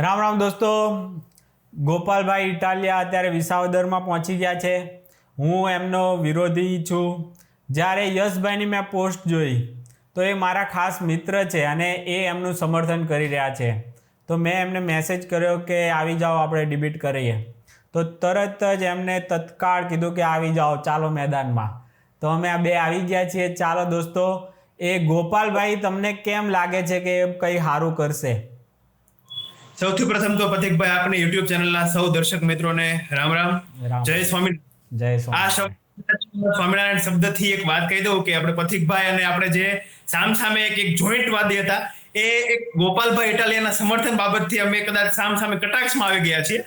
રામ રામ દોસ્તો, ગોપાલભાઈ ઇટાલિયા અત્યારે વિસાવદરમાં પહોંચી ગયા છે. હું એમનો વિરોધી છું. જ્યારે યશભાઈની મેં પોસ્ટ જોઈ તો એ મારા ખાસ મિત્ર છે અને એ એમનું સમર્થન કરી રહ્યા છે. તો મેં એમને મેસેજ કર્યો કે આવી જાઓ, આપણે ડિબેટ કરીએ. તો તરત જ એમને તત્કાળ કીધું કે આવી જાઓ, ચાલો મેદાનમાં. તો અમે આ બે આવી ગયા છીએ. ચાલો દોસ્તો, એ ગોપાલભાઈ તમને કેમ લાગે છે કે એ કંઈ સારું કરશે? સૌથી પ્રથમ તો પથિકભાઈ આપણી યુટ્યુબ ચેનલના સૌ દર્શક મિત્રોને રામ રામ. જય સ્વામી. જય આ સ્વામી. સ્વામિનારાયણ શબ્દથી એક વાત કહી દઉં કે આપણે પથિકભાઈ અને આપણે જે સામસામે એક જોઈન્ટ વાદી હતા, એ એક ગોપાલભાઈ ઇટાલિયાના સમર્થન બાબતથી અમે કદાચ સામસામે કટાક્ષમાં આવી ગયા છીએ.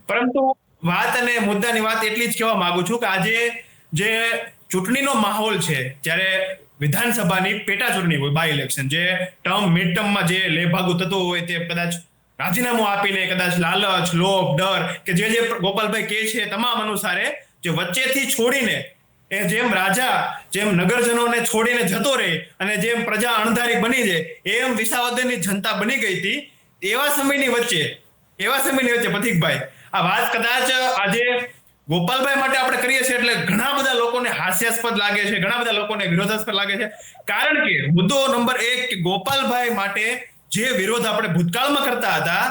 પરંતુ વાત અને મુદ્દાની વાત એટલી જ કહેવા માંગુ છું કે આજે જે ચૂંટણીનો માહોલ છે, જ્યારે વિધાનસભાની પેટા ચૂંટણી હોય, બાય ઇલેક્શન, જે મિડ ટર્મમાં જે લેભાગુ થતો હોય તે કદાચ રાજીનામું આપીને કદાચ લાલચ, લોભ, ડર કે જે ગોપાલભાઈ કહે છે તમામ અનુસારે જે વચ્ચેથી છોડીને એ જેમ રાજા જેમ નગરજનોને છોડીને જતો રહે અને જેમ પ્રજા અણધારી બની જાય એમ વિસાવદરની જનતા બની ગઈ હતી. એવા સમયની વચ્ચે પથિકભાઈ આ વાત કદાચ આજે ગોપાલભાઈ માટે આપણે કરીએ છીએ એટલે ઘણા બધા લોકોને હાસ્યાસ્પદ લાગે છે, ઘણા બધા લોકોને વિરોધાસ્પદ લાગે છે. કારણ કે મુદ્દો નંબર 1 કે ગોપાલભાઈ માટે જે વિરોધ આપણે ભૂતકાળમાં કરતા હતા,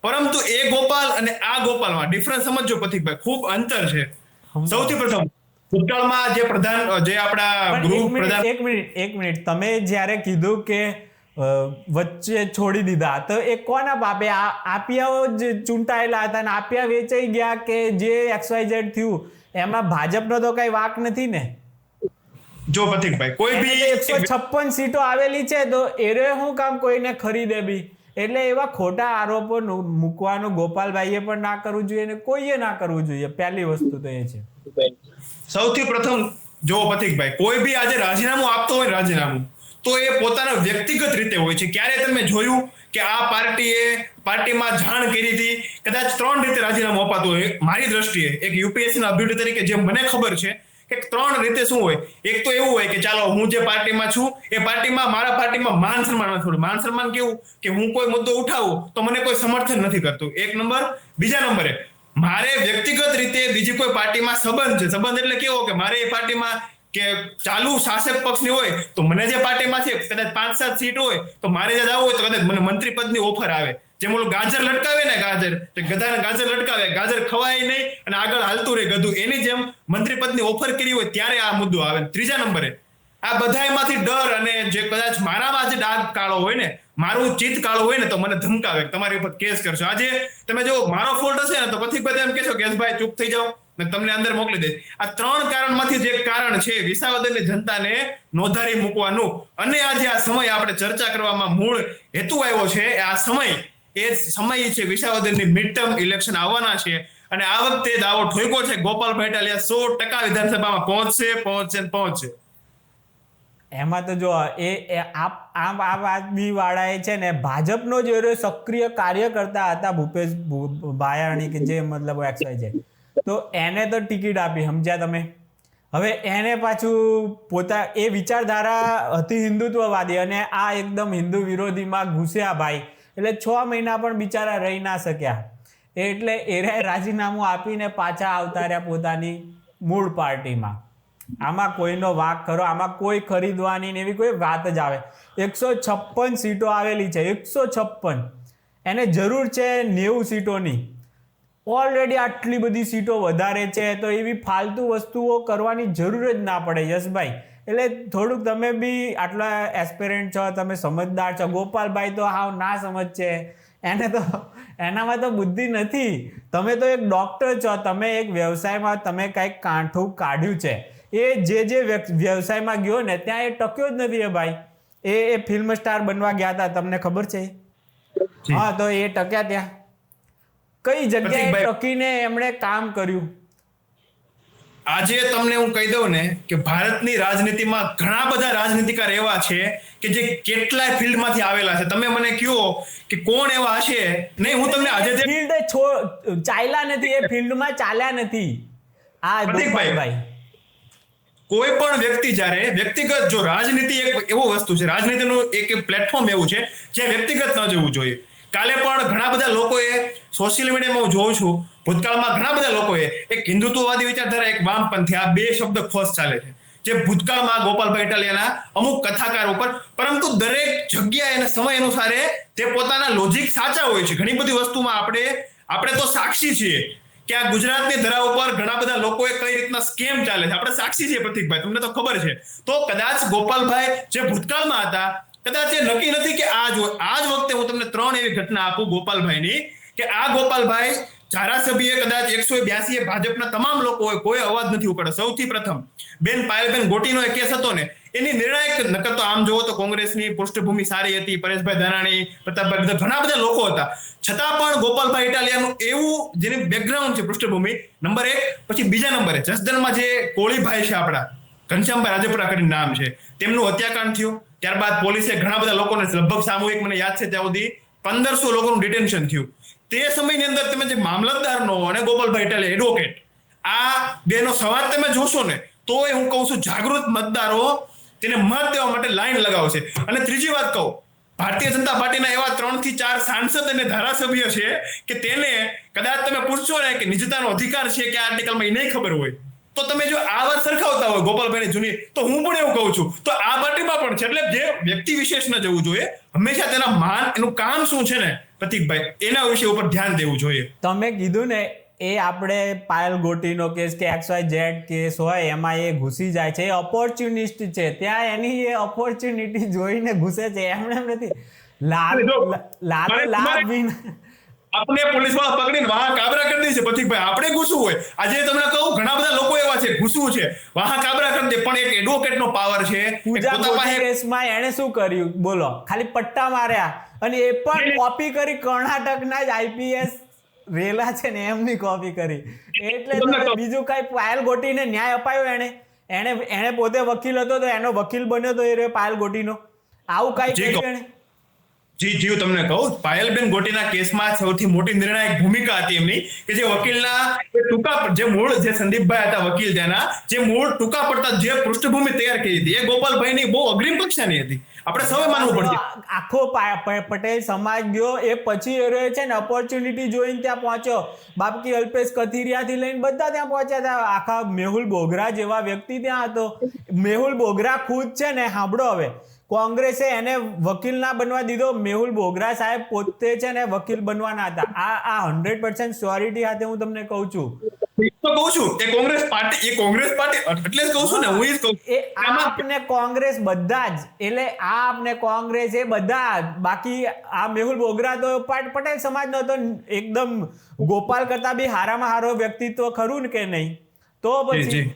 પરંતુ એ ગોપાલ અને આ ગોપાલમાં ડિફરન્સ સમજો પથિકભાઈ, ખૂબ અંતર છે. સૌથી પ્રથમ ભૂતકાળમાં જે પ્રધાન જે આપણા ગૃહ પ્રધાન, એક મિનિટ તમે જ્યારે કીધું કે વચ્ચે છોડી દીધા, તો એ કોના પાપે? આપિયાઓ જ ચૂંટાયેલા હતા અને આપિયા વેચાઈ ગયા કે જે XYZ થયું એમાં ભાજપનો તો કઈ વાક નથી ને? જો પથિકભાઈ કોઈ બી 156 સીટો આવેલી છે, તો એરે શું કામ કોઈને ખરીદે બી? એટલે એવા ખોટા આરોપો મૂકવાનું ગોપાલભાઈએ પણ ના કરવું જોઈએ અને કોઈએ ના કરવું જોઈએ. પહેલી વસ્તુ તો એ છે. સૌથી પ્રથમ જો પથિકભાઈ કોઈ બી આજે રાજીનામું આપતો હોય, રાજીનામું તો એ પોતાના વ્યક્તિગત રીતે હોય છે. ક્યારે તમે જોયું કે આ પાર્ટીમાં જાણ કરી હતી? કદાચ 3 રીતે રાજીનામું અપાતું હોય મારી દ્રષ્ટિએ. એક યુપીએસસી ના અભ્યર્થી તરીકે જે મને ખબર છે કે 3 રીતે શું હોય. એક તો એવું હોય કે ચાલો હું જે પાર્ટીમાં છું એ પાર્ટીમાં મારા પાર્ટીમાં માન સન્માન થોડું. માન સન્માન કેવું કે હું કોઈ મુદ્દો ઉઠાવું તો મને કોઈ સમર્થન નથી કરતું, એક નંબર. બીજા નંબરે મારે વ્યક્તિગત રીતે બીજી કોઈ પાર્ટીમાં સંબંધ છે. સંબંધ એટલે કેવો કે મારે એ પાર્ટીમાં કે ચાલુ શાસક પક્ષની હોય તો મને જે પાર્ટીમાં છે કદાચ 5-7 સીટ હોય તો મારે જ્યાં જવું હોય તો કદાચ મને મંત્રી પદની ઓફર આવે. જેમ ઓલું ગાજર લટકાવે ને, ગધાને ગાજર લટકાવે, ગાજર ખવાય નહીં અને આગળ હાલતું રહે ગધું, એની જેમ મંત્રી પદની ઓફર કરી હોય ત્યારે આ મુદ્દો આવે. ત્રીજા નંબરે આ બધામાંથી ડર અને જે કદાચ મારામાં જે ડાઘ કાળો હોય ને, મારું ચિત્ત કાળું હોય ને, તો મને ધમકાવે તમારી ઉપર કેસ કરશો. આજે તમે જો મારો ફોલ્ટ હશે ને તો પછી બધા એમ કહેશો કે ભાઈ ચૂપ થઈ જાઓ ને તમને અંદર મોકલી દે. આ 3 કારણમાંથી જે કારણ છે વિસાવદરની જનતાને નોંધારી મૂકવાનું, અને આજે આ સમય આપણે ચર્ચા કરવામાં મૂળ હેતુ આવ્યો છે, આ સમય છે વિસાવદરની મિડ ટર્મ ઇલેક્શન આવવાના છે અને આ વખતે દાવો ઠોક્યો છે ગોપાલભાઈ ઇટાલિયા 100% વિધાનસભામાં પહોંચશે. એમાં તો જો આમ આદમી વાળાએ છે ને ભાજપનો જે સક્રિય કાર્યકર્તા હતા ભૂપેશ ભાયાણી કે જે મતલબ XYZ, તો એને તો ટિકિટ આપી, સમજ્યા તમે? હવે એને પાછું એ વિચારધારા હતી હિન્દુત્વવાદી અને આ એકદમ હિન્દુ વિરોધીમાં ઘૂસ્યા ભાઈ. એટલે 6 મહિના પણ બિચારા રહી ના શક્યા. એટલે એરે રાજીનામું આપીને પાછા આવતા રહ્યા પોતાની મૂળ પાર્ટીમાં. આમાં કોઈનો વાક ખરો? આમાં કોઈ ખરીદવાની ને એવી કોઈ વાત જ આવે? 156 સીટો આવેલી છે, 156. એને જરૂર છે 90 સીટોની. ઓલરેડી આટલી બધી સીટો વધારે છે, તો એવી ફાલતુ વસ્તુઓ કરવાની જરૂર જ ના પડે યશભાઈ. એટલે થોડુંક તમે બી આટલા એસ્પિરન્ટ છો, તમે સમજદાર છો. ગોપાલભાઈ તો હાવ ના સમજ છે. એનામાં તો બુદ્ધિ નથી. તમે તો એક ડોક્ટર છો, તમે એક વ્યવસાયમાં તમે કંઈક કાંઠું કાઢ્યું છે. એ જે વ્યવસાયમાં ગયો ને ત્યાં એ ટક્યો જ નથી. ભાઈ એ ફિલ્મ સ્ટાર બનવા ગયા હતા, તમને ખબર છે? હા, તો એ ટક્યા ત્યાં કઈ જગ્યાએ ટકીને એમણે કામ કર્યું? આજે તમને હું કહી દઉં ને કે ભારતની રાજનીતિમાં ઘણા બધા રાજનીતિકાર એવા છે કે જે કેટલાય ફિલ્ડમાંથી આવેલા છે. તમે મને કહો કે કોણ એવા હશે? નહીં, હું તમને આજે ફિલ્ડ ચાલ્યા નથી, એ ફિલ્ડમાં ચાલ્યા નથી. આ ગોપાલભાઈ કોઈ પણ વ્યક્તિ જ્યારે વ્યક્તિગત, જો રાજનીતિ એક એવો વસ્તુ છે, રાજનીતિનું એક પ્લેટફોર્મ એવું છે જ્યાં વ્યક્તિગત ન જવું જોઈએ. કાલે પણ ઘણા બધા લોકોએ સોશિયલ મીડિયામાં હું જોઉં છું, ભૂતકાળમાં ઘણા બધા લોકોએ એક હિન્દુત્વવાદી વિચારધારા, એક વામપંથી, આ બે શબ્દ ખોસ ચાલે છે જે ભૂતકાળમાં ગોપાલભાઈ ઇટાલિયાના અમુક કથાકાર ઉપર, પરંતુ દરેક જગ્યાએ અને સમય અનુસારે તે પોતાના લોજિક સાચા હોય છે. ઘણી બધી વસ્તુમાં આપણે તો સાક્ષી છીએ કે આ ગુજરાતની ધરા ઉપર ઘણા બધા લોકોએ કઈ રીતના સ્કેમ ચાલે છે. આપણે સાક્ષી છીએ પ્રતિકભાઈ, તમને તો ખબર છે. તો કદાચ ગોપાલભાઈ જે ભૂતકાળમાં હતા, કદાચ એ નક્કી નથી કે આ જ વખતે હું તમને 3 એવી ઘટના આપું ગોપાલભાઈની કે આ ગોપાલભાઈ ધારાસભ્ય કદાચ 182 ભાજપના તમામ લોકો હોય, કોઈ અવાજ નથી ઉપાડે. સૌથી પ્રથમ બેન પાયલબેન ગોટીનો એક કેસ હતો ને, એની નિર્ણાયક, નકર તો આમ જોવો તો કોંગ્રેસની પૃષ્ઠભૂમિ સારી હતી, પરેશભાઈ ધાનાણી, પ્રતાપભાઈ, ઘણા બધા લોકો હતા, છતાં પણ ગોપાલભાઈ ઇટાલિયાનું એવું જેની બેકગ્રાઉન્ડ છે, પૃષ્ઠભૂમિ, નંબર 1. પછી બીજા નંબરે જસદણમાં જે કોળીભાઈ છે આપણા, ઘનશ્યામભાઈ રાજપુરા કરીને નામ છે, તેમનું હત્યાકાંડ થયું. ત્યારબાદ પોલીસે ઘણા બધા લોકોને, લગભગ સામૂહિક, મને યાદ છે ત્યાં સુધી 1500 લોકોનું ડિટેન્શન થયું. તે સમયની અંદર તમે જે મામલતદારનો અને ગોપાલભાઈ ઇટાલિયા એડવોકેટ, આ બેનો સંવાદ તમે જોશો ને, તો હું કહું છું જાગૃત મતદારો તેને મત દેવા માટે લાઈન લગાવશે. અને ત્રીજી વાત કહું, ભારતીય જનતા પાર્ટીના એવા 3 થી 4 સાંસદ અને ધારાસભ્ય છે કે તેને કદાચ તમે પૂછશો ને કે નિજતાનો અધિકાર છે કે આ આર્ટિકલમાં, એ નહીં ખબર હોય, તો તમે જો આ વાત સરખાવતા હોય ગોપાલભાઈની જૂની, તો હું પણ એવું કહું છું તો આ પાર્ટીમાં પણ છે. એટલે જે વ્યક્તિ વિશેષ ન જવું જોઈએ, હંમેશા તેના માન, એનું કામ શું છે ને પ્રતિકભાઈ, એના વિષય ઉપર ધ્યાન દેવું જોઈએ. તમે કીધું ને એ આપણે પાયલ ગોટીનો કેસ કે XYZ કેસ હોય એમાં એ ઘૂસી જાય છે, એ ઓપોર્ચ્યુનિસ્ટ છે, ત્યાં એની એ ઓપોર્ચ્યુનિટી જોઈને ઘૂસે છે, એમને નથી આપણે પોલીસમાં પકડીને વાહ કાબરા કરી દે છે પ્રતિકભાઈ. આપણે ઘૂસવું હોય, આજે તમને કહું ઘણા બધા લોકો એવા છે, ઘૂસવું છે, વાહ કાબરા કરી દે, પણ એક એડવોકેટનો પાવર છે. પૂજા ગોટી કેસમાં એણે શું કર્યું બોલો? ખાલી પટ્ટા માર્યા, અને એ પણ કોપી કરી કર્ણાટકના જ IPS રેલા છે ને એમની કોપી કરી. એટલે બીજું કઈ પાયલ ગોટીને ન્યાય અપાયો? એને પોતે વકીલ હતો તો એનો વકીલ બન્યો તો એ પાયલ ગોટીનો, આવું કઈ કર્યું એને? જી તમને કહું, પાયલબેન ગોટીના કેસમાં સૌથી મોટી નિર્ણાયક ભૂમિકા હતી એમની, કે જે વકીલના ટૂંકા, જે મૂળ, જે સંદીપભાઈ હતા વકીલ ત્યાંના, જે મૂળ ટૂંકા પડતા જે પૃષ્ઠભૂમિ તૈયાર કરી હતી, એ ગોપાલભાઈની બહુ અગ્રિમ કક્ષાની હતી. આપણે સૌએ માનવું પડશે. આખો પટેલ સમાજ ગયો, એ પછી એ રહ્યો છે ને ઓપોર્ચ્યુનિટી જોઈને ત્યાં પહોંચ્યો. બાપકી અલ્પેશ કથિરિયાથી લઈને બધા ત્યાં પહોંચ્યા હતા. આખા મેહુલ બોગરા જેવા વ્યક્તિ ત્યાં હતો. મેહુલ બોગરા ખુદ છે ને, સાંભળો હવે, કોંગ્રેસે એને વકીલ ના બનવા દીધો. મેહુલ બોગરા સાહેબ પોતે છે ને વકીલ બનવાના હતા. આ 100% શ્યોરિટી સાથે હું તમને કહું છું. તો કહું છું એ કોંગ્રેસ પાર્ટી એટલે જ કહું છું ને, હું એ જ કહું. એ આપને કોંગ્રેસ બધા જ, એટલે આપને કોંગ્રેસ એ બધા, બાકી આ મેહુલ બોગરા તો પટેલ સમાજનો હતો, એકદમ ગોપાલ કરતા બી હારામાં હારો વ્યક્તિત્વ ખરું ને કે નહીં? તો પછી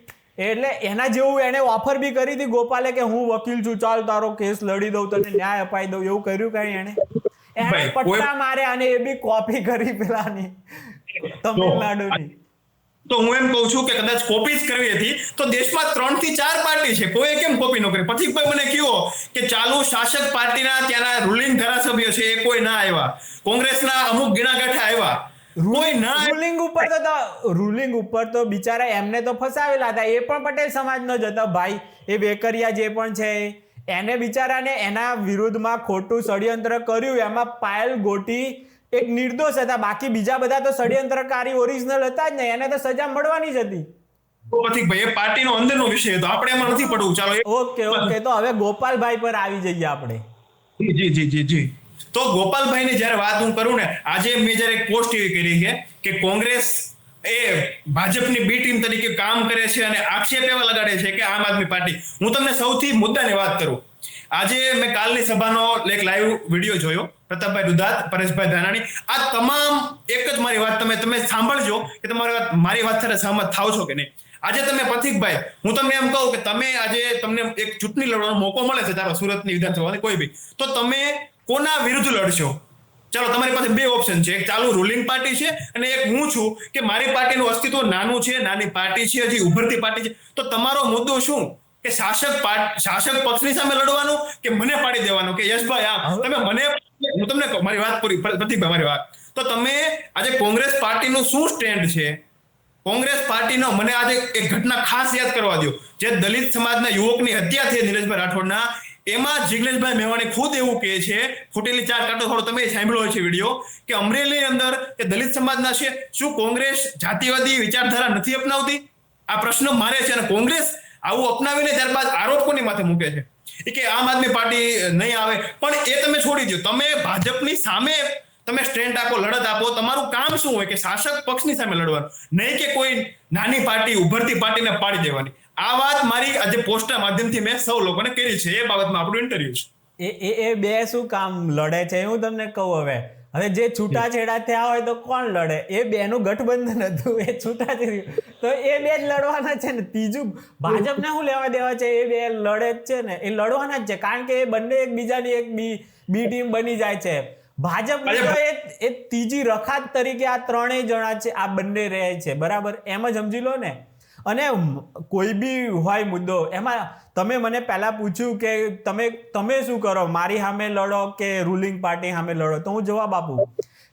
એટલે એના જેવું એને ઓફર બી કરી હતી ગોપાલે કે હું વકીલ છું, ચાલ તારો કેસ લડી દઉં, તને ન્યાય અપાઈ દઉં. એવું કર્યું કઈ એને પટ્ટા માર્યા અને એ બી કોપી કરી પેલાની તમિલનાડુની. તો હું એમ કહું છું કે કદાચ કોપી જ કરવી હતી તો દેશમાં 3 થી 4 પાર્ટી છે, કોઈ કેમ કોપી ન કરી? પછી મને કહો કે ચાલુ શાસક પાર્ટીના ત્યાંના રૂલિંગ ધારાસભ્ય છે એ કોઈ ના આવ્યા, કોંગ્રેસના અમુક ગીણાગાંઠા આવ્યા, કોઈ ના. રૂલિંગ ઉપર તો બિચારા એમને તો ફસાવેલા હતા, એ પણ પટેલ સમાજનો જ હતો ભાઈ. એ વેકરિયા જે પણ છે એને બિચારાને એના વિરુદ્ધમાં ખોટું ષડયંત્ર કર્યું, એમાં પાયલ ગોટી એક નિર્દોષ હતા, બાકી બીજા બધા તો ષડયંત્રકારી ઓરિજિનલ હતા જ ને, એને તો સજા મળવાની જ હતી. પ્રતિકભાઈ, એ પાર્ટીનો અંદરનો વિષય હતો, આપણે એમાં નથી પડવું. ચાલો ઓકે, તો હવે ગોપાલભાઈ પર આવી જઈએ આપણે. જી. તો ગોપાલભાઈની જ્યારે વાત હું કરું ને, આજે મેં જ્યારે એક પોસ્ટ એવી કરી કે કોંગ્રેસ એ ભાજપની બી ટીમ તરીકે કામ કરે છે અને આક્ષેપ એવા લગાડે છે કે આમ આદમી પાર્ટી. હું તમને સૌથી મુદ્દાની વાત કરું, આજે મેં કાલની સભાનો એક લાઈવ વિડીયો જોયો, પ્રતાપભાઈ દુધાત, પરેશભાઈ ધાનાણી, આ તમામ એક જ મારી વાત તમે સાંભળજો કે મારી વાત સાથે સહમત થાવ છો કે નહીં. આજે તમે પ્રતિકભાઈ, હું તમને એમ કહું કે તમે આજે તમને એક ચૂંટણી લડવાનો મોકો મળે છે, ચાલો સુરતની વિધાનસભાની કોઈ બી, તો તમે કોના વિરુદ્ધ લડશો? ચાલો તમારી પાસે 2 ઓપ્શન છે, એક ચાલુ રૂલિંગ પાર્ટી છે અને એક હું છું કે મારી પાર્ટીનું અસ્તિત્વ નાનું છે, નાની પાર્ટી છે, હજી ઉભરતી પાર્ટી છે. તો તમારો મુદ્દો શું, કે શાસક પક્ષની સામે લડવાનું કે મને પાડી દેવાનું કે યશભાઈ તમે મને, હું તમને કહું મારી વાત પૂરી, પ્રતિકભાઈ મારી વાત, તો તમે આજે કોંગ્રેસ પાર્ટીનું શું સ્ટેન્ડ છે? કોંગ્રેસ પાર્ટીનો મને આજે એક ઘટના ખાસ યાદ કરવા દો, જે દલિત સમાજના યુવકની હત્યા થઈ નીરજભાઈ રાઠોડના, એમાં જિગ્નેશભાઈ મેવાણી ખુદ એવું કહે છે, ફૂટેલી ચાર કાંટો થોડો તમે સાંભળ્યો હોય છે વિડીયો, કે અમરેલીની અંદર કે દલિત સમાજના છે, શું કોંગ્રેસ જાતિવાદી વિચારધારા નથી અપનાવતી? આ પ્રશ્ન મારે છે. અને કોંગ્રેસ આવું અપનાવીને ત્યારબાદ આરોપ કોની માથે મૂકે છે કે આમ આદમી પાર્ટી નહીં આવે. પણ એ તમે છોડી દો, તમે ભાજપની સામે તમે સ્ટેન્ડ આપો, લડત આપો. તમારું કામ શું હોય કે શાસક પક્ષની સામે લડવાનું, નહીં કે કોઈ નાની પાર્ટી ઉભરતી પાર્ટીને પાડી દેવાની. આ વાત મારી આજે પોસ્ટના માધ્યમથી મેં સૌ લોકોને કરી છે. એ બાબતમાં આપણું ઇન્ટરવ્યુ છે. એ બે શું કામ લડે છે હું તમને કહું. હવે જે છૂટાછેડા થયા હોય તો કોણ લડે? એ બેનું ગઠબંધન હતું, એ છૂટાછેડી, તો એ બે જ લડવાના છે ને. ત્રીજું ભાજપને શું લેવા દેવા છે? એ બે લડે જ છે ને, એ લડવાના જ છે. કારણ કે એ બંને એકબીજાની એક બી ટીમ બની જાય છે. ભાજપ એ ત્રીજી રખાત તરીકે આ ત્રણેય જણા છે, આ બંને રહે છે, બરાબર? એમ જ સમજી લો ને. અને કોઈ બી હોય મુદ્દો, એમાં તમે મને પહેલા પૂછ્યું કે તમે શું કરો, મારી સામે લડો કે રૂલિંગ પાર્ટી સામે લડો? તો હું જવાબ આપું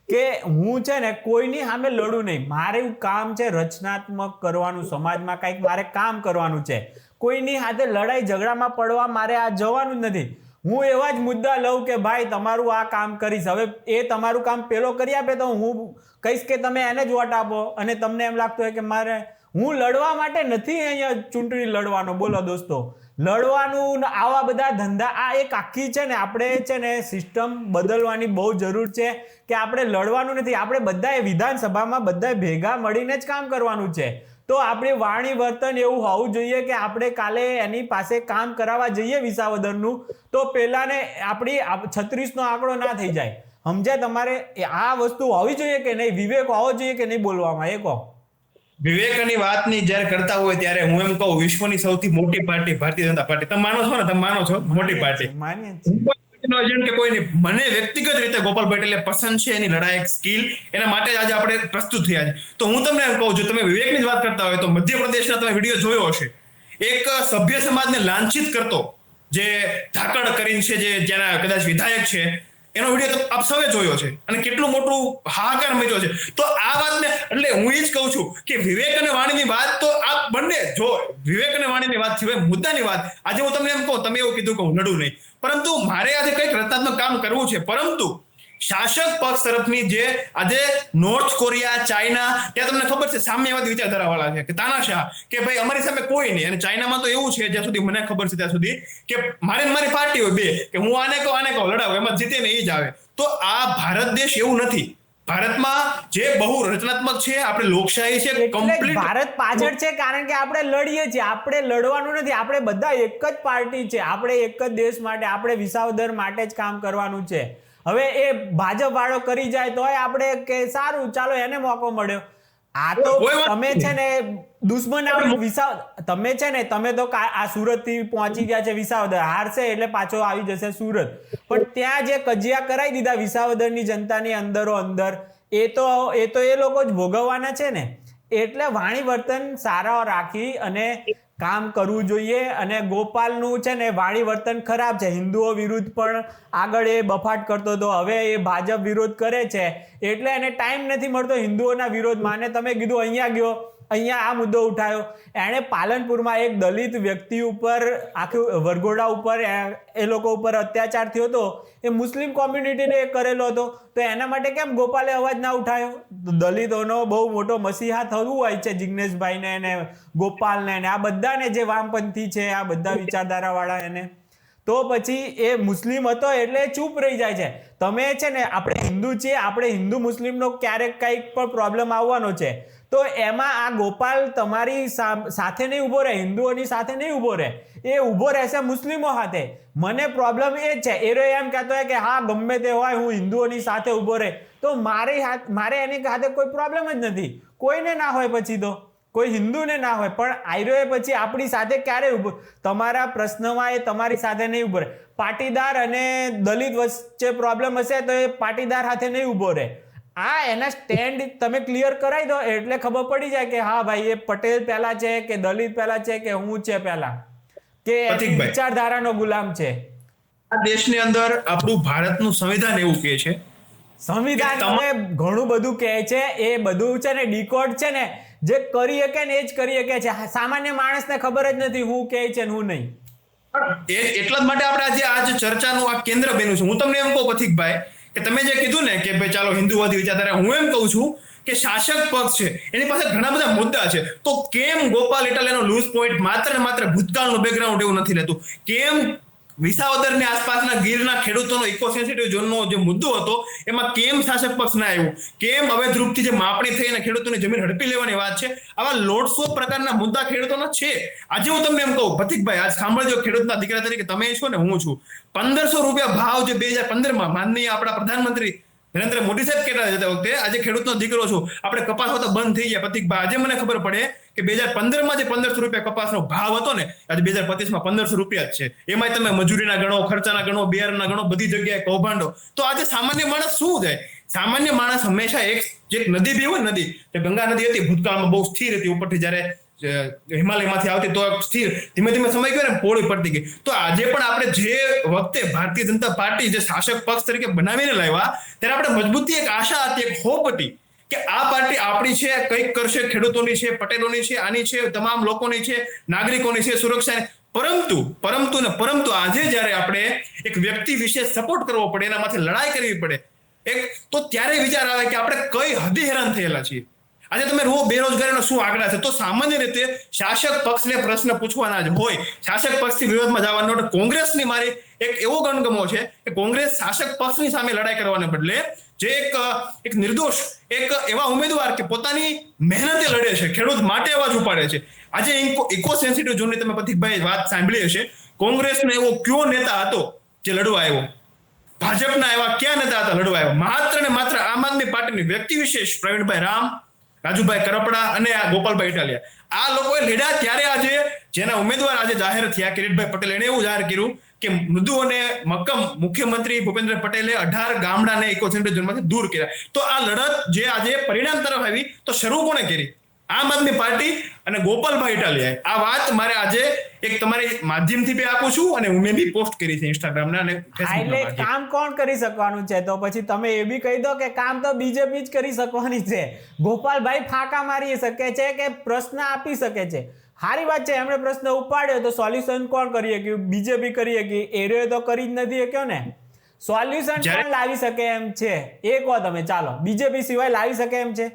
કે હું છે ને કોઈની સામે લડું નહીં. મારું કામ છે રચનાત્મક કરવાનું, સમાજમાં કંઈક મારે કામ કરવાનું છે. કોઈની સાથે લડાઈ ઝઘડામાં પડવા મારે આ જવાનું જ નથી. હું એવા જ મુદ્દા લઉં કે ભાઈ તમારું આ કામ કરીશ. હવે એ તમારું કામ પેલો કરી આપે તો હું કહીશ કે તમે એને જ વોટ આપો. અને તમને એમ લાગતું હોય કે મારે, હું લડવા માટે નથી અહીંયા ચૂંટણી લડવાનો. બોલો દોસ્તો, લડવાનું આવા બધા ધંધા, આ એક આખી છે ને આપણે છે ને સિસ્ટમ બદલવાની બહુ જરૂર છે કે આપણે લડવાનું નથી. આપણે બધાએ વિધાનસભામાં બધાએ ભેગા મળીને જ કામ કરવાનું છે. તો આપણી વાણી વર્તન એવું હોવું જોઈએ કે આપણે કાલે એની પાસે કામ કરાવવા જઈએ વિસાવદરનું, તો પેલાને આપણી 36નો આંકડો ના થઈ જાય. સમજ્યા? તમારે આ વસ્તુ હોવી જોઈએ કે નહીં? વિવેક હોવો જોઈએ કે નહીં બોલવામાં? એ કહો. વિવેકની વાતની જયારે કરતા હોય ત્યારે હું એમ કહું, વિશ્વની સૌથી મોટી પાર્ટી ભારતીય જનતા પાર્ટી. તમે માનો છો ને? તમે માનો છો મોટી પાર્ટી? માનીએ છીએ. કે કોઈ નહીં. મને વ્યક્તિગત રીતે ગોપાલ પટેલ પસંદ છે, એની લડાઈ સ્કિલ, એના માટે આજે આપણે પ્રસ્તુત થયા છે. તો હું તમને એમ કહું છું, તમે વિવેકની જ વાત કરતા હોય તો મધ્યપ્રદેશના તમે વિડીયો જોયો હશે, એક સભ્ય સમાજને લાંછિત કરતો જે ધાકડ કરીને છે, જે જ્યાંના કદાચ વિધાયક છે, એનો વિડીયો તો આપ સૌએ જોયો છે અને કેટલું મોટું હાહાકાર મચ્યો છે. તો આ વાતને, એટલે હું એ જ કહું છું કે વિવેક અને વાણીની વાત તો આ બંને, જો વિવેક અને વાણીની વાત સિવાય મુદ્દાની વાત, આજે હું તમને એમ કહું, તમે એવું કીધું કે હું લડું નહીં, પરંતુ મારે આજે કંઈક રચનાત્મક કામ કરવું છે. પરંતુ શાસક પક્ષ તરફની જે આજે નોર્થ કોરિયા, ચાઇના, ત્યાં તમને ખબર છે સામ્યવાદી વિચારધારા વાળા છે, કે તાનાશાહ, કે ભાઈ અમારી સામે કોઈ નહીં. અને ચાઇનામાં તો એવું છે, જ્યાં સુધી મને ખબર છે ત્યાં સુધી, કે મારી પાર્ટી હોય બે, કે હું આને કહું લડાવ, એમાં જીતે ને એ જ આવે. તો આ ભારત દેશ એવું નથી. ભારતમાં જે બહુ રચનાત્મક છે, આપણે લોકશાહી છે, કમ્પ્લીટ. ભારત પાછળ છે કારણ કે આપણે લડીએ છીએ. આપણે લડવાનું નથી. આપણે બધા એક જ પાર્ટી છે. આપણે એક જ દેશ માટે, આપણે વિસાવદર માટે જ કામ કરવાનું છે. હવે એ ભાજપ વાળો કરી જાય તો આપણે કે સારું, ચાલો એને મોકો મળ્યો. આ તો તમે છે ને દુશ્મન, તમે છે ને, તમે તો આ સુરત થી પહોંચી ગયા છે વિસાવદર, હારશે એટલે પાછો આવી જશે સુરત. પણ ત્યાં જે કજિયા કરાવી દીધા વિસાવદરની જનતાની અંદરો અંદર, એ તો એ લોકો જ ભોગવવાના છે ને. એટલે વાણી વર્તન સારા રાખી અને કામ કરવું જોઈએ. અને ગોપાલનું છે ને વાણી વર્તન ખરાબ છે. હિન્દુઓ વિરુદ્ધ પણ આગળ એ બફાટ કરતો હતો, હવે એ ભાજપ વિરોધ કરે છે, એટલે એને ટાઈમ નથી મળતો હિન્દુઓના વિરોધમાં. અને તમે કીધું અહીંયા ગયો, અહીંયા આ મુદ્દો ઉઠાયો. એણે પાલનપુરમાં એક દલિત વ્યક્તિ ઉપર, આખું વરઘોડા ઉપર એ લોકો ઉપર અત્યાચાર થયો હતો, એ મુસ્લિમ કોમ્યુનિટીને કરેલો હતો. તો એના માટે કેમ ગોપાલે અવાજ ના ઉઠાયો? દલિતોનો બહુ મોટો મસીહા થવું હોય છે જિગ્નેશભાઈને ને ગોપાલને ને આ બધાને, જે વામપંથી છે, આ બધા વિચારધારાવાળા એને. તો પછી એ મુસ્લિમ હતો એટલે ચૂપ રહી જાય છે. તમે છે ને, આપણે હિન્દુ છીએ, આપણે હિન્દુ મુસ્લિમનો ક્યારેક કંઈક પણ પ્રોબ્લેમ આવવાનો છે, તો એમાં આ ગોપાલ તમારી સાથે નહીં ઊભો રહે, હિન્દુઓની સાથે નહીં ઊભો રહે, એ ઊભો રહેશે મુસ્લિમો સાથે. મને પ્રોબ્લેમ એ જ છે, એરો એમ કહેતો હોય કે હા ગમે તે હોય હું હિન્દુઓની સાથે ઊભો રહે, તો મારે એની સાથે કોઈ પ્રોબ્લેમ જ નથી. કોઈને ના હોય, પછી તો કોઈ હિન્દુને ના હોય, પણ આયરોએ પછી આપણી સાથે ક્યારે ઊભો? તમારા પ્રશ્નમાં એ તમારી સાથે નહીં ઊભો રહે. પાટીદાર અને દલિત વચ્ચે પ્રોબ્લેમ હશે તો એ પાટીદાર સાથે નહીં ઊભો રહે. આ એના સ્ટેન્ડ તમે ક્લિયર કરાવી દો એટલે ખબર પડી જાય કે હા ભાઈ, એ પટેલ પહેલા છે કે દલિત પહેલા છે કે હું છે પહેલા, કે વિચારધારાનો ગુલામ છે. આ દેશની અંદર આપણું ભારતનું સંવિધાન એવું કહે છે, સંવિધાન ઘણું બધું કહે છે, એ બધું છે ને ડીકોડ છે ને, જે કરી શકે ને એ જ કરી શકે છે. સામાન્ય માણસને ખબર જ નથી હું કહે છે ને હું નહીં. એટલા જ માટે આપણે આજે ચર્ચાનું આ કેન્દ્ર બન્યું છે. હું તમને એમ કહું પથિકભાઈ કે તમે જે કીધું ને કે ભાઈ ચાલો હિન્દુવાદી વિચારધારા, હું એમ કહું છું કે શાસક પક્ષ છે એની પાસે ઘણા બધા મુદ્દા છે, તો કેમ ગોપાલ ઇટાલિયાનો લૂઝ પોઈન્ટ માત્ર ને માત્ર ભૂતકાળનું બેકગ્રાઉન્ડ એવું નથી લેતું? કેમ વિસાવદરની આસપાસના ગીરના ખેડૂતોનો ઇકો સેન્સિટિવ ઝોનનો જે મુદ્દો હતો એમાં કેમ શાસક પક્ષ ના આવ્યું? કેમ અવૈધ રૂપથી જે માપણી થઈ અને ખેડૂતોની જમીન હડપી લેવાની વાત છે? આવા લોટસો પ્રકારના મુદ્દા ખેડૂતોના છે. આજે હું તમને એમ કહું પથિકભાઈ, આજ સાંભળજો, ખેડૂતના દીકરા તરીકે તમે છો ને હું છું, 1500 રૂપિયા ભાવ જે 2015 માનનીય આપણા પ્રધાનમંત્રી નરેન્દ્ર મોદી સાહેબ કહેતા હતા વખતે, આજે ખેડૂતનો દીકરો છું, આપણે કપાસ હોતા બંધ થઈ ગયા પથિકભાઈ. આજે મને ખબર પડે કે 2015 જે 1500 રૂપિયા કપાસનો ભાવ હતો ને, આજે 2025 1500 રૂપિયા જ છે. એમાં તમે મજૂરીના ગણો, ખર્ચાના ગણો, બિયારણના ગણો, બધી જગ્યાએ કૌભાંડો. તો આજે સામાન્ય માણસ શું જાય? સામાન્ય માણસ હંમેશા જે નદી બી હોય, નદી ગંગા નદી હતી ભૂતકાળમાં બહુ સ્થિર હતી, ઉપરથી જયારે હિમાલયમાંથી આવતી તો સ્થિર, ધીમે ધીમે સમય ગયો ને પોળી પડતી ગઈ. તો આજે પણ આપણે જે વખતે ભારતીય જનતા પાર્ટી જે શાસક પક્ષ તરીકે બનાવીને લાવ્યા, ત્યારે આપણે મજબૂતી, એક આશા હતી, એક હોપ હતી કે આ પાર્ટી આપણી છે, કંઈક કરશે, ખેડૂતોની છે, પટેલોની છે, આની છે, તમામ લોકોની છે, નાગરિકોની છે, સુરક્ષા. પરંતુ આજે જ્યારે આપણે એક વ્યક્તિ વિશે સપોર્ટ કરવો પડે, એના માથે લડાઈ કરવી પડે, તો ત્યારે વિચાર આવે કે આપણે કઈ હદે હેરાન થયેલા છીએ. આજે તમે બેરોજગારીનો શું આંકડા છે? તો સામાન્ય રીતે શાસક પક્ષને પ્રશ્ન પૂછવાના જ હોય, શાસક પક્ષથી વિરોધમાં જવાનો. કોંગ્રેસની મારી એક એવો ગણગમો છે કે કોંગ્રેસ શાસક પક્ષની સામે લડાઈ કરવાને બદલે જે એક નિર્દોષ, એક એવા ઉમેદવાર કે પોતાની મહેનતે લડે છે, ખેડૂત માટે અવાજ ઉપાડે છે. આજે ઇકો સેન્સિટિવ ઝોનની તમે પથિકભાઈ વાત સાંભળી હશે. કોંગ્રેસનો એવો કયો નેતા હતો જે લડવા આવ્યો? ભાજપના એવા ક્યાં નેતા હતા લડવા આવ્યો? માત્ર ને માત્ર આમ આદમી પાર્ટીની વ્યક્તિ વિશેષ પ્રવીણભાઈ રામ, રાજુભાઈ કરપડા અને આ ગોપાલભાઈ ઇટાલિયા, આ લોકોએ લડ્યા. ત્યારે આજે જેના ઉમેદવાર આજે જાહેર થયા, કિરીટભાઈ પટેલ, એને એવું જાહેર કર્યું કે મૃદુ અને મક્કમ મુખ્યમંત્રી ભૂપેન્દ્ર પટેલે 18 ગામડાને ઇકો સેન્સિટિવ ઝોનમાંથી દૂર કર્યા. તો આ લડત જે આજે પરિણામ તરફ આવી, તો શરૂ કોણે કરી? આમ આદમી પાર્ટી અને ગોપાલભાઈ ઇટાલિયાએ. આ વાત મારે આજે એક તમારી માધ્યમથી બી આપું છું અને હું બી પોસ્ટ કરી છે ઇન્સ્ટાગ્રામના અને એટલે કામ કોણ કરી શકવાનું છે? તો પછી તમે એ બી કહી દો કે કામ તો બીજેપી જ કરી શકવાની છે. ગોપાલભાઈ ફાંકા મારી શકે છે કે પ્રશ્ન આપી શકે છે, સારી વાત છે. એમણે પ્રશ્ન ઉપાડ્યો તો સોલ્યુશન કોણ કરી શક્યું? બીજેપી કરી શકી, એરિયો તો કરી જ નથી શક્યો ને. સોલ્યુશન કોણ લાવી શકે એમ છે એ કહો તમે. ચાલો, બીજેપી સિવાય લાવી શકે એમ છે?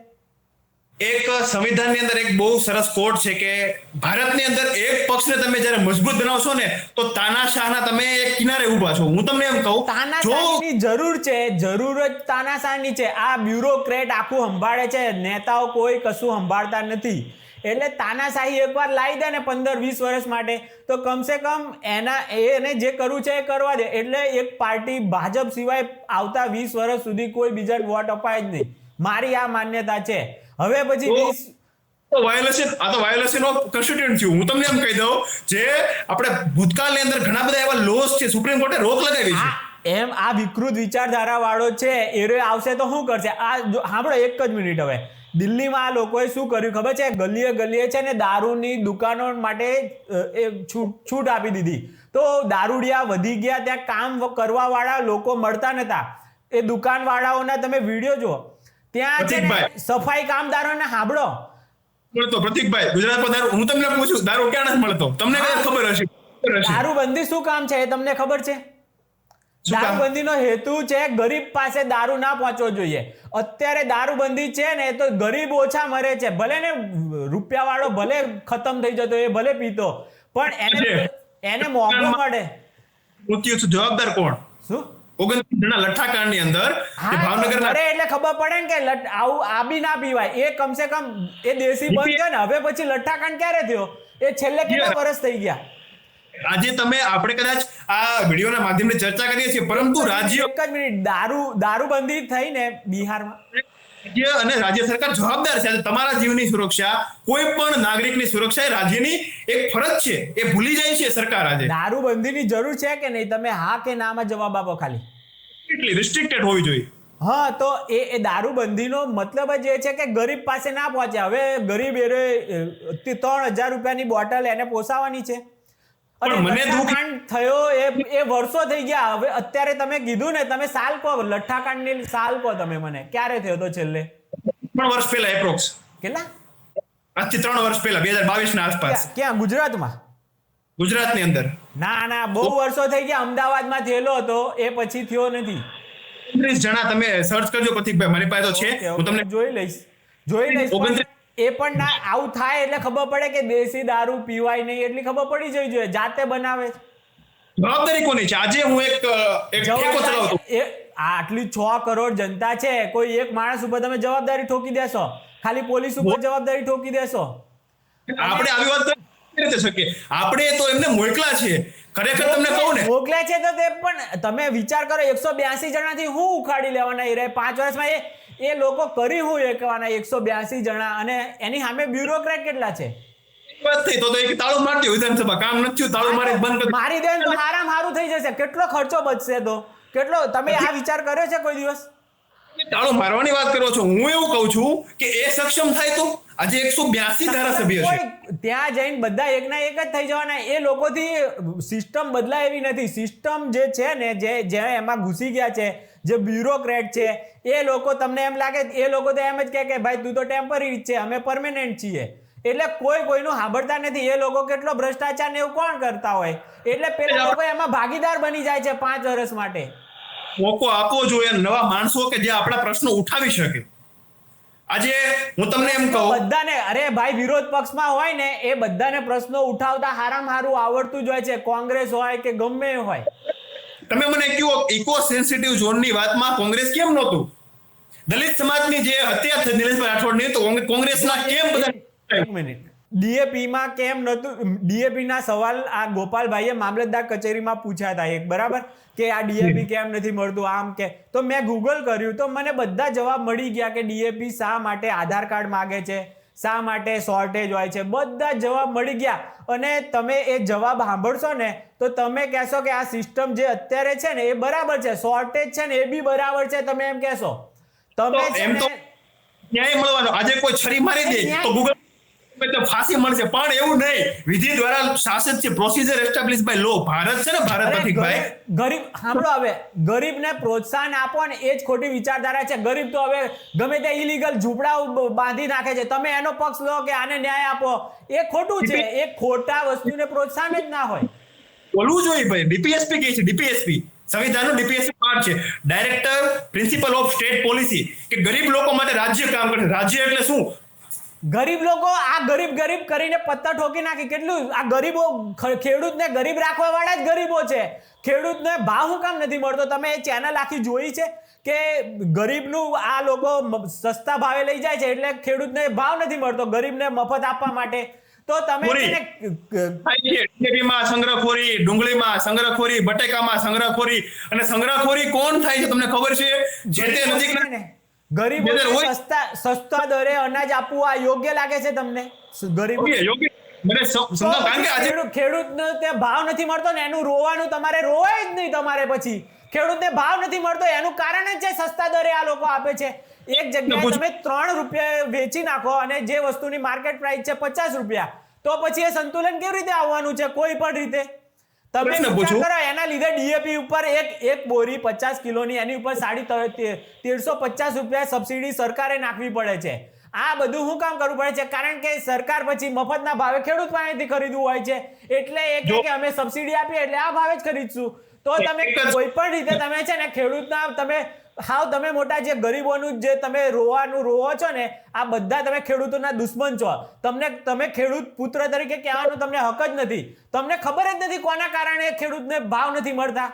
એક સંવિધાનની અંદર એક બહુ સરસ કોડ છે કે ભારતની અંદર એક પક્ષને તમે જ્યારે મજબૂત બનાવશો ને, તો તાનાશાહના તમે એક કિનારે ઊભા છો. હું તમને એમ કહું, તાનાશાહની જરૂર છે, જરૂર જ તાનાશાહની છે. આ બ્યુરોક્રેટ આખું સંભાળે છે, નેતાઓ કોઈ કશું સંભાળતા નથી. એટલે તાનાશાહી એકવાર લાવી દે ને 15-20 વર્ષ માટે, તો કમસે કમ એને જે કરવું છે એ કરવા દે. એટલે એક પાર્ટી ભાજપ સિવાય આવતા 20 વર્ષ સુધી કોઈ બીજા વોટ અપાય જ નહીં. મારી આ માન્યતા છે. હવે પછી વાયોલેશન ઓફ કોન્સ્ટિટ્યુશન થયું. હું તમને એમ કહી દઉં, જે આપણે ભૂતકાળની અંદર ઘણા બધા એવા લોસ છે, સુપ્રીમ કોર્ટે રોક લગાવી છે. એમ આ વિકૃત વિચારધારા વાળો છે, એ આવશે તો શું કરશે? આ સાંભળો, એક જ મિનિટ. હવે દિલ્હીમાં આ લોકોએ શું કર્યું ખબર છે? ગલીએ ગલીએ છે ને દારૂની દુકાનો માટે છૂટ આપી દીધી. તો દારૂડિયા વધી ગયા, ત્યાં કામ કરવા વાળા લોકો મળતા નતા. એ દુકાન વાળાઓના તમે વિડીયો જુઓ, ત્યાં છે ને સફાઈ કામદારોને સાંભળો મળતો. પ્રતિકભાઈ, ગુજરાતમાં દારૂ, હું તમને પૂછું, દારૂ ક્યાં નથી મળતો? તમને ખબર હશે. દારૂબંધી શું કામ છે એ તમને ખબર છે? દારૂબંધીનો હેતુ છે ગરીબ પાસે દારૂ ના પહોંચવો જોઈએ. અત્યારે દારૂબંધી છે ને તો ગરીબ ઓછા મરે છે. ભલે ને રૂપિયા વાળો ભલે ખતમ થઈ જતો, એ ભલે પીતો, પણ એને મોંઘો મળે. જવાબદાર કોણ? શું 29 જણા લઠ્ઠાકાંડની અંદર ભાવનગરના, એટલે ખબર પડે ને કે આવું આ બી ના પીવાય. એ કમસે કમ એ દેશી બંધ છે ને. હવે પછી લઠ્ઠાકાંડ ક્યારે થયો? એ છેલ્લે કેટલા વર્ષ થઈ ગયા? આજે આપણે કદાચ આ વિડીયોના માધ્યમથી ચર્ચા કરીએ છીએ, પરંતુ રાજ્ય, એક જ મિનિટ, દારૂબંધી થઈ ને બિહારમાં, રાજ્ય અને રાજ્ય સરકાર જવાબદાર છે. તમારા જીવની સુરક્ષા, કોઈ પણ નાગરિકની સુરક્ષા એ રાજ્યની એક ફરજ છે. એ ભૂલી જાય છે સરકાર. આજે દારૂબંધીની જરૂર છે કે નહીં? તમે હા કે નામાં જવાબ આપો ખાલી. એટલી રિસ્ટ્રિક્ટેડ હોવી જોઈએ. હા, તો એ દારૂબંધીનો મતલબ જ એ છે કે ગરીબ પાસે ના પહોંચે. હવે ગરીબ 3000 રૂપિયાની બોટલ એને પોસાવાની છે. મને લઠ્ઠાકાંડ થયો એ વર્ષો થઈ ગયા. હવે અત્યારે તમે કીધું ને, તમે સાલ કહો, લઠ્ઠાકાંડની સાલ કહો તમે મને, ક્યારે થયો તો છેલ્લે? 3 વર્ષ પહેલા એપ્રોક્સ. કેટલા? આજથી 3 વર્ષ પહેલા 2022 ના આસપાસ. ક્યાં? ગુજરાતમાં? ગુજરાતની અંદર ના બહુ વર્ષો થઈ ગયા. અમદાવાદમાં થયેલો હતો, એ પછી થયો નથી. 29 જણા તમે સર્ચ કરજો પ્રતિકભાઈ, મારી પાસે તો છે. ઓકે, હું તમને જોઈ લઈશ. પણ 29 એ પણ ના આવું થાય એટલે ખબર પડે કે દેશી દારૂ પીવાય નહીં, એટલી ખબર પડી જવી જોઈએ. જાતે બનાવે છે. જવાબદારી કોની છે? આજે હું એક ઠેકો ચલાવતો, આટલી 6 કરોડ જનતા છે, કોઈ એક માણસ ઉપર તમે જવાબદારી ઠોકી દેશો? ખાલી પોલીસ ઉપર જવાબદારી ઠોકી દેશો? આપણે આવી વાત કરી રીતે શકીએ? આપણે તો એમને મોકલા છે. ખરેખર તમને કહું ને, મોકલ્યા છે તો તે પણ તમે વિચાર કરો, 182 જણાથી હું ઉખાડી લેવાના એ 5 વર્ષમાં એ લોકો કરી હું એકવાના 182 જણા, અને એની સામે બ્યુરોક્રેટ કેટલા છે? વાત થઈ તો એક તાળું મારતી વિધાનસભા કામ નથી થયું, તાળું મારી બંધ કરી મારી દેન તો હારામ થઈ જશે. કેટલો ખર્ચો બચશે? તો કેટલો તમે આ વિચાર કર્યો છે કોઈ દિવસ? તાળું મારવાની વાત કરો છો. હું એવું કહું છું કે એ સક્ષમ થાય તો આજે 182 ધારાસભ્ય છે. ત્યાં જઈને બધા એકના એક જ થઈ જવાના. એ લોકોથી સિસ્ટમ બદલાય એવી નથી. સિસ્ટમ જે છે ને, જે એમાં ઘૂસી ગયા છે, જે બ્યુરોક્રેટ છે, એ લોકો તમને એમ લાગે, એ લોકો તો એમ જ કહે કે ભાઈ તું તો ટેમ્પરરી છે, અમે પરમેનન્ટ છીએ. એટલે કોઈ કોઈનું સાંભળતા નથી. એ લોકો કેટલો ભ્રષ્ટાચાર ને એવું કોણ કરતા હોય, એટલે પેલા લોકો એમાં ભાગીદાર બની જાય છે 5 વર્ષ માટે. મોકો આપવો જોઈએ નવા માણસો કે જે આપણા પ્રશ્નો ઉઠાવી શકે. આજે હું તમને એમ કહું, બધાને, અરે ભાઈ, વિરોધ પક્ષમાં હોય ને એ બધાને પ્રશ્નો ઉઠાવતા હારામાં આવડતું જ હોય છે, કોંગ્રેસ હોય કે ગમે હોય. તમે મને કહો, ઇકો સેન્સિટિવ ઝોનની વાતમાં કોંગ્રેસ કેમ નહોતું? દલિત સમાજની જે હત્યા થઈ નિલેશભાઈ રાઠોડની, તો કોંગ્રેસના કેમ બધા? એક મિનિટ, ડીએપીમાં કેમ નતું? ડીએપી ના સવાલ આ ગોપાલભાઈએ મામલતદાર કચેરીમાં પૂછ્યા હતા એક, બરાબર, કે આ ડીએપી કેમ નથી મળતું, આમ કે. તો મેં ગૂગલ કર્યું તો મને બધા જવાબ મળી ગયા કે ડીએપી શા માટે આધાર કાર્ડ માગે છે, શા માટે શોર્ટેજ હોય છે, બધા જવાબ મળી ગયા. અને તમે એ જવાબ સાંભળશો ને તો તમે કહેશો કે આ સિસ્ટમ જે અત્યારે છે ને એ બરાબર છે, શોર્ટેજ છે ને એ બી બરાબર છે, તમે એમ કહેશો. તમે એમ તો ન્યાય મળવાનો. આજે કોઈ છરી મારી દે તો ગૂગલ ફાંસી મળશે, પણ એવું નહીં. વિધિ દ્વારા શાસન છે, પ્રોસિજર એસ્ટાબ્લિશ બાય લો. ભારત છે ને, ભારત પ્રતિકભાઈ. ગરીબ સાંભળો, હવે ગરીબને પ્રોત્સાહન આપો ને એ જ ખોટી વિચારધારા છે. ગરીબ તો હવે ગમે તે ઇલીગલ ઝૂંપડા બાંધી નાખે છે. તમે એનો પક્ષ લો કે આને ન્યાય આપો, એ ખોટું છે. એ ખોટા વસ્તુને પ્રોત્સાહન જ ના હોય. બોલવું જોઈએ ભાઈ. ડીપીએસપી કે છે, ડીપીએસપી સંવિધાનનું ડીપીએસપી પાર્ટ છે, director principal of state policy, કે ગરીબ લોકો માટે રાજ્ય કામ કરે. રાજ્ય એટલે શું? ગરીબ લોકો આ ગરીબ કરીને પત્તા ઠોકી નાખી. કેટલું આ ગરીબો, ખેડૂતને ગરીબ રાખવા વાળા જ ગરીબો છે. ખેડૂતને ભાવ શું કામ નથી મળતો? તમે એ ચેનલ આખી જોઈ છે કે ગરીબનું આ લોકો સસ્તા ભાવે લઈ જાય છે એટલે ખેડૂતને ભાવ નથી મળતો, ગરીબને મફત આપવા માટે. તો તમે ડીએપીમાં સંગ્રહખોરી, ડુંગળીમાં સંગ્રહખોરી, બટેકામાં સંગ્રહખોરી, અને સંગ્રહખોરી કોણ થાય છે તમને ખબર છે? જે તે નજીકના ગરીબોને સસ્તા દરે અનાજ આપવું આ યોગ્ય લાગે છે તમને? ગરીબ ખેડૂતને તે ભાવ નથી મળતો ને એનું રોવાનું, તમારે રોવાય જ નહીં. તમારે પછી ખેડૂતને ભાવ નથી મળતો એનું કારણ જ છે સસ્તા દરે આ લોકો આપે છે. એક જગ્યાએ તમે 3 રૂપિયા વેચી નાખો અને જે વસ્તુની માર્કેટ પ્રાઇસ છે 50 રૂપિયા, તો પછી એ સંતુલન કેવી રીતે આવવાનું છે? કોઈ પણ રીતે તમે વિચાર કરો. એના લીધે ડીએપી ઉપર એક બોરી 50 કિલોની એની ઉપર 350 રૂપિયા સબસિડી સરકારે નાખવી પડે છે. આ બધું શું કામ કરવું પડે છે? કારણ કે સરકાર પછી મફતના ભાવે ખેડૂત પાસેથી ખરીદવું હોય છે, એટલે એ કે અમે સબસિડી આપીએ એટલે આ ભાવે જ ખરીદશું. તો તમે કોઈ પણ રીતે તમે છે ને ખેડૂતના તમે મોટા જે ગરીબોનું જે તમે રોવો છો ને, આ બધા તમે ખેડૂતોના દુશ્મન છો. તમે ખેડૂત પુત્ર તરીકે કહેવાનો તમને હક જ નથી. તમને ખબર જ નથી કોના કારણે ખેડૂતને ભાવ નથી મળતા.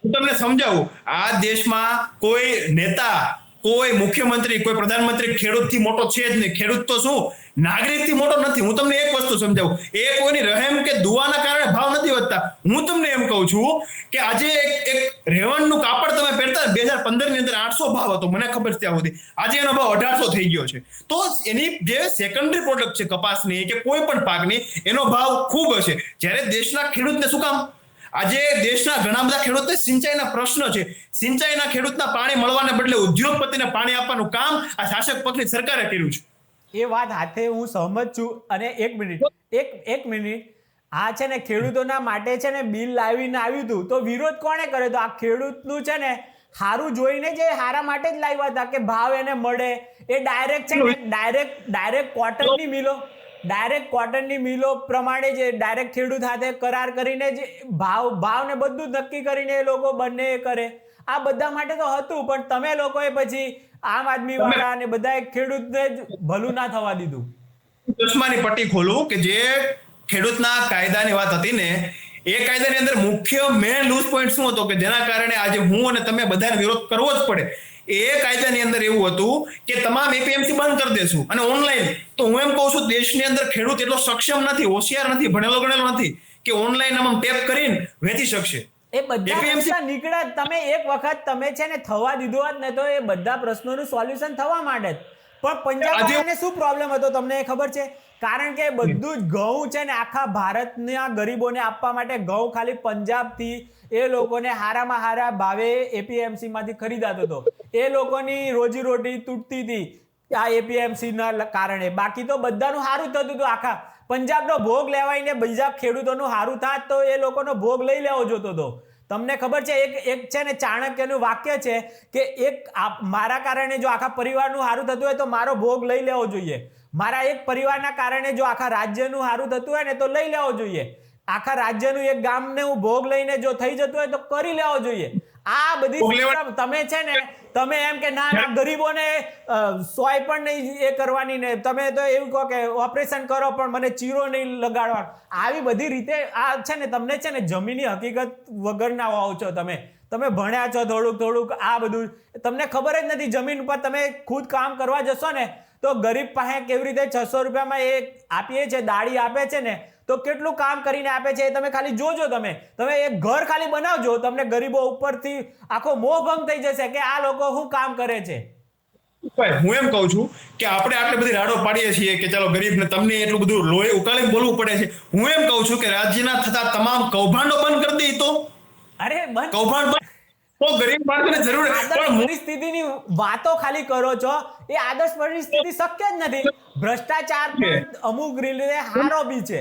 હું તમને સમજાવું. આ દેશમાં કોઈ નેતા, કોઈ મુખ્યમંત્રી, કોઈ પ્રધાનમંત્રી ખેડૂતથી મોટો છે જ નહીં. ખેડૂત તો શું, નાગરિકથી મોટો નથી. હું તમને એક વસ્તુ સમજાવું. એ કોઈની રહેમ કે દુઆના કારણે ભાવ નથી વધતા. હું તમને એમ કહું છું કે આજે એક રેવણનું કાપડ તમે પહેરતા 2015 ની અંદર 800 ભાવ હતો, મને ખબર છે ત્યાં સુધી. આજે એનો ભાવ 1800 થઈ ગયો છે. તો એની જે સેકન્ડરી પ્રોડક્ટ છે કપાસની કે કોઈ પણ પાકની, એનો ભાવ ખૂબ હશે. જ્યારે દેશના ખેડૂતને શું કામ? આજે દેશના ઘણા બધા ખેડૂતને સિંચાઈના પ્રશ્ન છે. સિંચાઈના ખેડૂતના પાણી મળવાને બદલે ઉદ્યોગપતિને પાણી આપવાનું કામ આ શાસક પક્ષની સરકારે કર્યું છે. એ વાત હાથે હું સહમત છું. અને એક મિનિટ આ છે ને ખેડૂતોના માટે છે ને બિલ લાવીને આવ્યું હતું, તો વિરોધ કોણે કર્યો? તો આ ખેડૂતનું છે ને સારું જોઈને જે હારા માટે જ લાવ્યા હતા કે ભાવ એને મળે. એ ડાયરેક્ટ છે ને ડાયરેક્ટ કોટનની મિલો, ડાયરેક્ટ કોટનની મિલો પ્રમાણે જે ડાયરેક્ટ ખેડૂત સાથે કરાર કરીને જે ભાવ ને બધું જ નક્કી કરીને એ લોકો બંને કરે. આ બધા માટે તો હતું, પણ તમે લોકોએ પછી આમ આદમી વાળા અને બધાએ ખેડૂતને જ ભલું ના થવા દીધું. ચશ્માની પટ્ટી ખોલું કે જે ખેડૂતના કાયદાની વાત હતી ને, એ કાયદાની અંદર મુખ્ય મેન લૂઝ પોઈન્ટ શું હતો કે જેના કારણે આજે હું અને તમે બધાને વિરોધ કરવો જ પડે. એ કાયદાની અંદર એવું હતું કે તમામ એપીએમસી બંધ કરી દેશું અને ઓનલાઈન. તો હું એમ કહું છું દેશની અંદર ખેડૂત એટલો સક્ષમ નથી, હોશિયાર નથી, ભણેલો ગણેલો નથી કે ઓનલાઈન આમ ટેપ કરીને વેચી શકશે. એ બધા નીકળ્યા. તમે એક વખત તમે છે ને થવા દીધો હોત ને તો એ બધા પ્રશ્નોનું સોલ્યુશન થવા માંડે. પણ પંજાબને શું પ્રોબ્લેમ હતો તમને ખબર છે? કારણ કે બધું જ ઘઉં છે ને આખા ભારતના ગરીબોને આપવા માટે ઘઉં ખાલી પંજાબથી એ લોકોને હારામાં હારા ભાવે એપીએમસી માંથી ખરીદાતો હતો. એ લોકોની રોજીરોટી તૂટતી હતી આ એપીએમસી ના કારણે. બાકી તો બધાનું સારું થતું હતું. આખા પંજાબનો ભોગ લેવાઈને બીજા ખેડૂતોનું સારું થાત તો એ લોકોનો ભોગ લઈ લેવો જોતો હતો. તમને ખબર છે એક છે ને ચાણક્યનું વાક્ય છે કે મારા કારણે જો આખા પરિવારનું સારું થતું હોય તો મારો ભોગ લઈ લેવો જોઈએ. મારા એક પરિવારના કારણે જો આખા રાજ્યનું સારું થતું હોય ને તો લઈ લેવો જોઈએ. આખા રાજ્યનું એક ગામને હું ભોગ લઈને જો થઈ જતું હોય તો કરી લેવો જોઈએ. આ બધી તમે છે ને તમે એમ કે ના ગરીબોને સોય પણ નહીં એ કરવાની ને તમે તો એવું કહો કે ઓપરેશન કરો પણ મને ચીરો નહીં લગાડવાનો. આવી બધી રીતે આ છે ને તમને છે ને જમીની હકીકત વગરના હોવ છો. તમે ભણ્યા છો થોડુંક આ બધું તમને ખબર જ નથી. જમીન ઉપર તમે ખુદ કામ કરવા જશો ને તો ગરીબ પાસે કેવી રીતે 600 રૂપિયામાં એ આપીએ છે દાળી આપે છે ને તો કેટલું કામ કરીને આપે છે એ તમે ખાલી જોજો. તમે એક ઘર ખાલી બનાવજો, તમને ગરીબો ઉપરથી આખો મોહભંગ થઈ જશે કે આ લોકો શું કામ કરે છે. હું એમ કહું છું કે આપણે આટલી બધી રાડો પાડીએ છીએ કે ચાલો ગરીબને તમને એટલું બધું લોહી ઉકાળીને બોલવું પડે છે. હું એમ કહું છું કે રાજ્યના થતા તમામ કૌભાંડો બંધ કરી દે તો કૌભાંડ તો ગરીબ માણસોને જરૂર પરિસ્થિતિની વાતો ખાલી કરો છો. એ આદર્શ પરિસ્થિતિ શક્ય જ નથી. ભ્રષ્ટાચાર પણ અમુક રીતે હારો બી છે.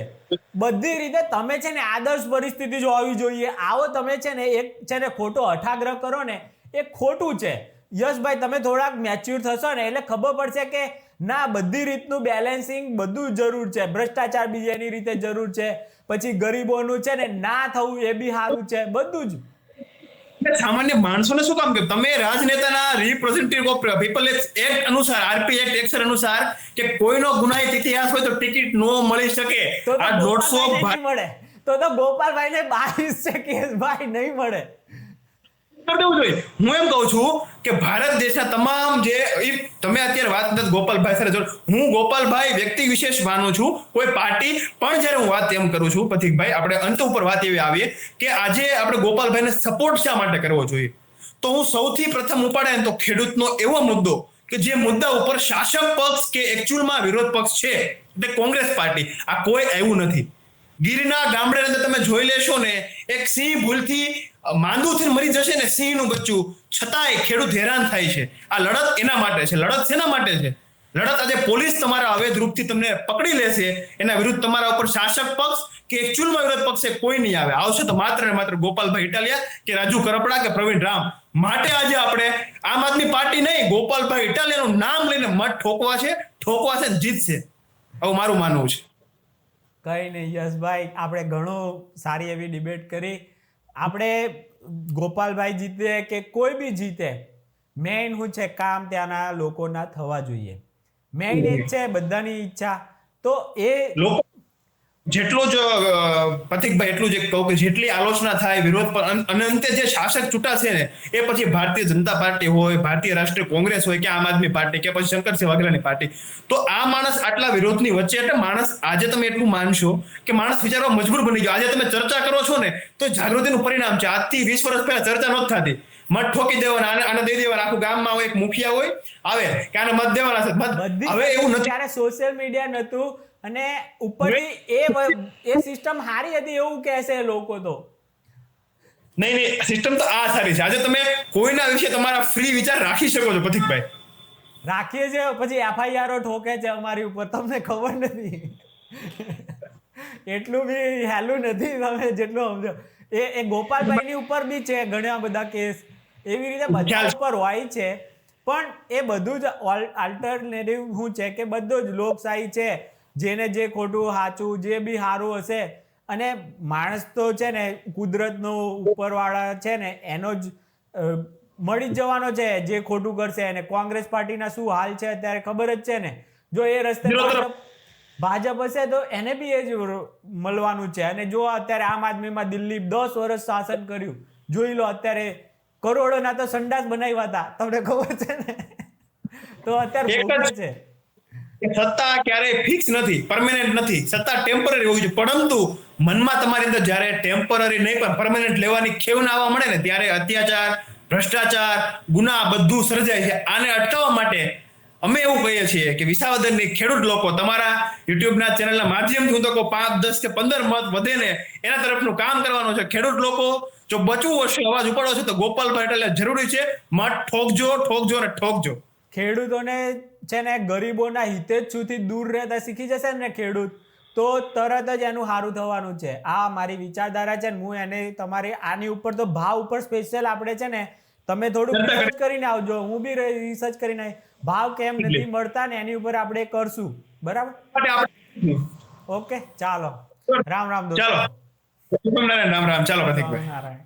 બધી રીતે તમે છે ને આદર્શ પરિસ્થિતિ જો હોવી જોઈએ. આવો તમે છે ને એક છે ને ખોટો હઠાગ્રહ કરો ને એ ખોટું છે. યશભાઈ તમે થોડાક મેચ્યોર થશો ને એટલે ખબર પડશે કે ના બધી રીતનું બેલેન્સિંગ બધું જરૂર છે. ભ્રષ્ટાચાર બી એની રીતે જરૂર છે, પછી ગરીબોનું છે ને ના થવું એ બી સારું છે. બધું જ સામાન્ય માણસોને શું કામ કે તમે રાજનેતાના રિપ્રેઝેન્ટેટિવ ઓફ પીપલ એક્ટ અનુસાર આરપી એક્ટ એક્સર અનુસાર કે કોઈનો ગુનાહિત ઇતિહાસ હોય તો ટિકિટ નો મળી શકે. આ 150 મળે તો ગોપાલભાઈને 22 છે કેસ ભાઈ નહીં મળે. હું એમ કહું છું કે ભારત દેશના તમામ જે તમે અત્યારે વાત નથી ગોપાલભાઈ સાથે હું ગોપાલભાઈ વ્યક્તિ વિશેષ માનું છું, કોઈ પાર્ટી પણ જયારે હું વાત એમ કરું છું પથિકભાઈ આપણે અંત ઉપર વાત એવી આવીએ કે આજે આપણે ગોપાલભાઈને સપોર્ટ શા માટે કરવો જોઈએ. તો હું સૌથી પ્રથમ ઉપાડે તો ખેડૂતનો એવો મુદ્દો કે જે મુદ્દા ઉપર શાસક પક્ષ કે એકચ્યુઅલમાં વિરોધ પક્ષ છે એટલે કોંગ્રેસ પાર્ટી આ કોઈ આવ્યું નથી. ગીરના ગામડે અંદર તમે જોઈ લેશો ને એક સિંહ ભૂલથી માંદું થઈને મરી જશે ને સિંહનું બચ્ચું, છતાંય ખેડૂત હેરાન થાય છે. આ લડત એના માટે છે. લડત શેના માટે છે? લડત આજે પોલીસ તમારા અવૈધ રૂપથી તમને પકડી લેશે એના વિરુદ્ધ તમારા ઉપર શાસક પક્ષ કે એકચ્યુઅલમાં વિરોધ પક્ષે કોઈ નહીં આવે. આવશે તો માત્ર ને માત્ર ગોપાલભાઈ ઇટાલિયા કે રાજુ કરપડા કે પ્રવીણ રામ. માટે આજે આપણે આમ આદમી પાર્ટી નહીં ગોપાલભાઈ ઇટાલિયાનું નામ લઈને મત ઠોકવા છે જીતશે. આવું મારું માનવું છે. કઈ નહીં યશભાઈ, આપણે ઘણું સારી એવી ડિબેટ કરી. આપણે ગોપાલભાઈ જીતે કે કોઈ બી જીતે મેઇન શું છે કામ ત્યાંના લોકોના થવા જોઈએ. મેઇન એ જ છે બધાની ઈચ્છા. તો એ જેટલું જ પથિકભાઈ એટલું જ કહું કે જેટલી આલોચના થાય વિરોધ પર અને અંતે જે શાસક ચૂંટાશે ને એ પછી ભારતીય જનતા પાર્ટી હોય, ભારતીય રાષ્ટ્રીય કોંગ્રેસ હોય કે આમ આદમી પાર્ટી કે પછી શંકરસિંહ વાઘેલાની પાર્ટી, તો આ માણસ આટલા વિરોધની વચ્ચે એટલે માણસ આજે તમે એટલું માનશો કે માણસ વિચારવા મજબૂર બની ગયો. આજે તમે ચર્ચા કરો છો ને તો જાગૃતિનું પરિણામ છે. આજથી 20 વર્ષ પહેલા ચર્ચા નહોતી થતી. મત ઠોકી દેવાના, આને દઈ દેવાના. આખું ગામમાં એક મુખિયા હોય આવે કે આને મત દેવાના છે. હવે એવું નથી. ત્યારે સોશિયલ મીડિયા નતું અને ઉપરથી એ સિસ્ટમ સારી હતી એવું કહેશે લોકો. તો નહીં સિસ્ટમ તો આ સારી છે. આજે તમે કોઈના વિશે તમારા ફ્રી વિચાર રાખી શકો છો પથિકભાઈ. રાખીએ છીએ પછી એફઆઈઆર ઠોકે છે અમારી ઉપર. તમને ખબર નથી એટલું બી હેલું નથી તમે જેટલું સમજો. એ ગોપાલભાઈની ઉપર બી છે ઘણા બધા કેસ. એવી રીતે બધા ઉપર હોય છે. પણ એ બધું જ આલ્ટરનેટિવ શું છે કે બધું જ લોકશાહી છે. જેને જે ખોટું સાચું જે બી સારું હશે, અને માણસ તો છે ને કુદરતનો ઉપરવાળા છે ને એનો જ મળી જ જવાનો છે જે ખોટું કરશે. અને કોંગ્રેસ પાર્ટીના શું હાલ છે અત્યારે ખબર જ છે ને. જો એ રસ્તે ભાજપ હશે તો એને બી એ જ મળવાનું છે. અને જો અત્યારે આમ આદમીમાં દિલ્હી 10 વર્ષ શાસન કર્યું, જોઈ લો અત્યારે કરોડોના તો સંડાસ બનાવ્યા હતા, તમને ખબર છે ને. તો અત્યારે ભોગવે છે. સત્તા ક્યારેય ફિક્સ નથી, પરમેનન્ટ નથી. સત્તા ટેમ્પરરી હોવી જોઈએ, પરંતુ મનમાં તમારી અંદર જ્યારે ટેમ્પરરી નહીં પણ પરમેનન્ટ લેવાની ખેવના આવવા મળે ને ત્યારે અત્યાચાર, ભ્રષ્ટાચાર, ગુના બધું સર્જાય છે. આને અટકાવવા માટે અમે એવું કહીએ છીએ કે વિસાવદરની ખેડૂત લોકો તમારા યુટ્યુબના ચેનલના માધ્યમથી હું તો કહું 5, 10 કે 15 મત વધે ને એના તરફનું કામ કરવાનું છે. ખેડૂત લોકો જો બચવું હશે, અવાજ ઉપાડવો છે, તો ગોપાલભાઈ એટલે જરૂરી છે. મત ઠોકજો, ઠોકજો અને ઠોકજો. ખેડૂતોને છે ને ગરીબોના હિતેચ્છુથી દૂર રહેતા શીખી જશે ને ખેડૂત, તો તરત જ એનું સારું થવાનું છે. આ મારી વિચારધારા છે ને હું એને તમારી આની ઉપર તો ભાવ ઉપર સ્પેશિયલ આપણે છે ને તમે થોડું રિસર્ચ કરીને આવજો, હું બી રિસર્ચ કરીને ભાવ કેમ નથી મળતા ને એની ઉપર આપણે કરશું. બરાબર? ઓકે, ચાલો. રામ રામ દોસ્તો. ચાલો રામ રામ. ચાલો પ્રતિકભાઈ. નારાયણ.